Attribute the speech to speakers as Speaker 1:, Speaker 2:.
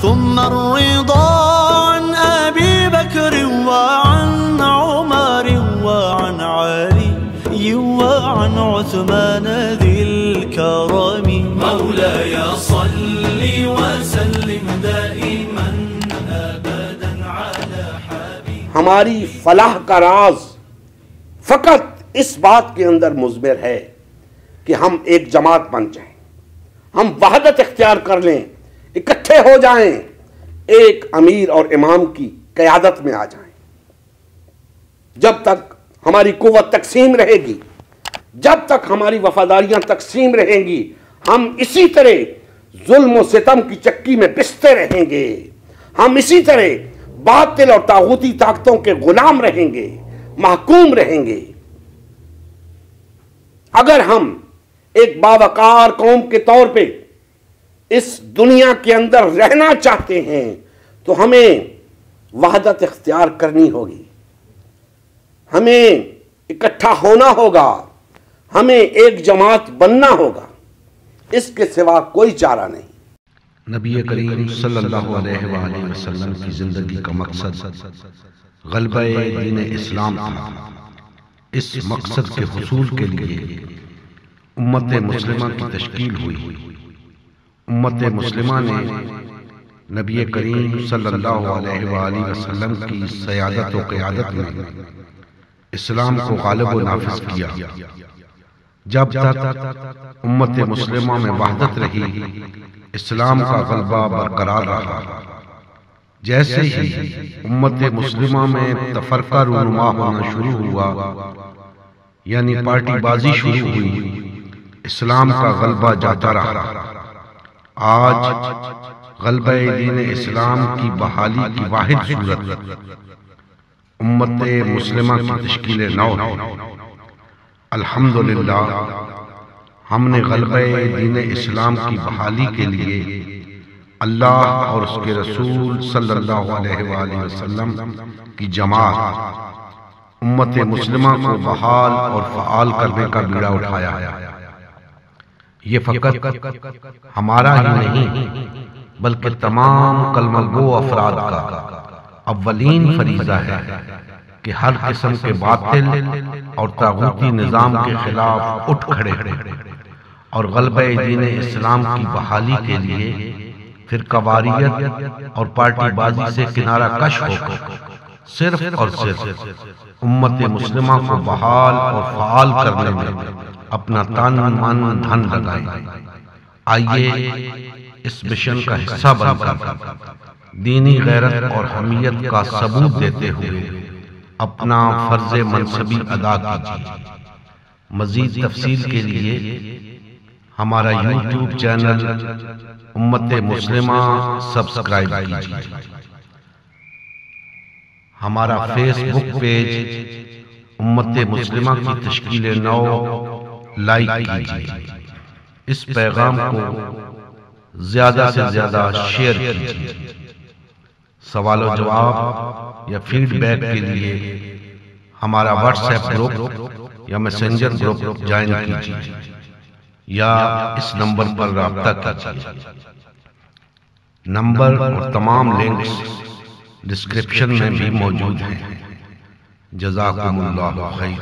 Speaker 1: ثم الرضا عن أبي بكر وعن عمر وعن علي وعن عثمان ذي الكرم مولاي صل وسلم دائما أبدا على حبيبك.
Speaker 2: ہماری فلاح کا راز فقط اس بات کے اندر مضمر ہے کہ ہم ایک جماعت بن جائیں، ہم وحدت اختیار کر لیں، اکٹھے ہو جائیں، ایک امیر اور امام کی قیادت میں آ جائیں. جب تک ہماری قوت تقسیم رہے گی، جب تک ہماری وفاداریاں تقسیم رہیں گی، ہم اسی طرح ظلم و ستم کی چکی میں پستے رہیں گے، ہم اسی طرح باطل اور طاغوتی طاقتوں کے غلام رہیں گے، محکوم رہیں گے. اگر ہم ایک باوقار قوم کے طور پہ اس دنیا کے اندر رہنا چاہتے ہیں تو ہمیں وحدت اختیار کرنی ہوگی، ہمیں اکٹھا ہونا ہوگا، ہمیں ایک جماعت بننا ہوگا، اس کے سوا کوئی چارہ نہیں.
Speaker 3: نبی کریم صلی اللہ علیہ وآلہ وسلم کی زندگی کا مقصد غلبہ دین اسلام تھا. اس مقصد کے حصول کے لیے امت مسلمہ کی تشکیل ہوئی. امت مسلمہ نے نبی کریم صلی اللہ علیہ وآلہ وسلم کی سیادت و قیادت میں اسلام کو غالب و نافذ کیا. جب تک امت مسلمہ میں وحدت رہی، اسلام کا غلبہ برقرار رہا. جیسے ہی امت مسلمہ میں تفرقہ رونما ہونا شروع ہوا، یعنی پارٹی بازی شروع ہوئی، اسلام کا غلبہ جاتا رہا. آج غلبہ دین اسلام کی بحالی کی واحد صورت امت مسلمہ کی تشکیل نو ہے. الحمدللہ ہم نے غلبہ دین اسلام کی بحالی کے لیے اللہ اور اس کے رسول صلی اللہ علیہ وآلہ وسلم کی جماعت امت مسلمہ کو بحال اور فعال کرنے کا بیڑا اٹھایا ہے. یہ فقط ہمارا ہی نہیں بلکہ تمام کلمہ گو افراد کا اولین فریضہ ہے کہ ہر قسم کے باطل اور طاغوتی نظام کے خلاف اٹھ کھڑے اور غلبہ دین اسلام کی بحالی کے لیے فرقواریت اور پارٹی بازی سے کنارہ کش ہو کر صرف اور صرف امت مسلمہ کو بحال اور فعال کرنے میں اپنا تن من دھن لگائیں. آئیے اس مشن کا حصہ بن کر دینی غیرت اور حمیت کا ثبوت دیتے ہوئے اپنا فرض منصبی ادا کیجیے. مزید تفصیل کے لیے ہمارا یوٹیوب چینل امت مسلمہ سبسکرائب کیجیے، ہمارا فیس بک پیج امت مسلمہ کی تشکیل نو لائک کیجیے، اس پیغام کو زیادہ سے زیادہ شیئر کیجیے. سوال و جواب یا فیڈ بیک کے لیے ہمارا واٹس ایپ گروپ یا میسنجر گروپ جوائن کیجیے یا اس نمبر پر رابطہ کیجیے. نمبر اور تمام لنکس ڈسکرپشن میں بھی موجود ہیں. جزاکم اللہ خیر.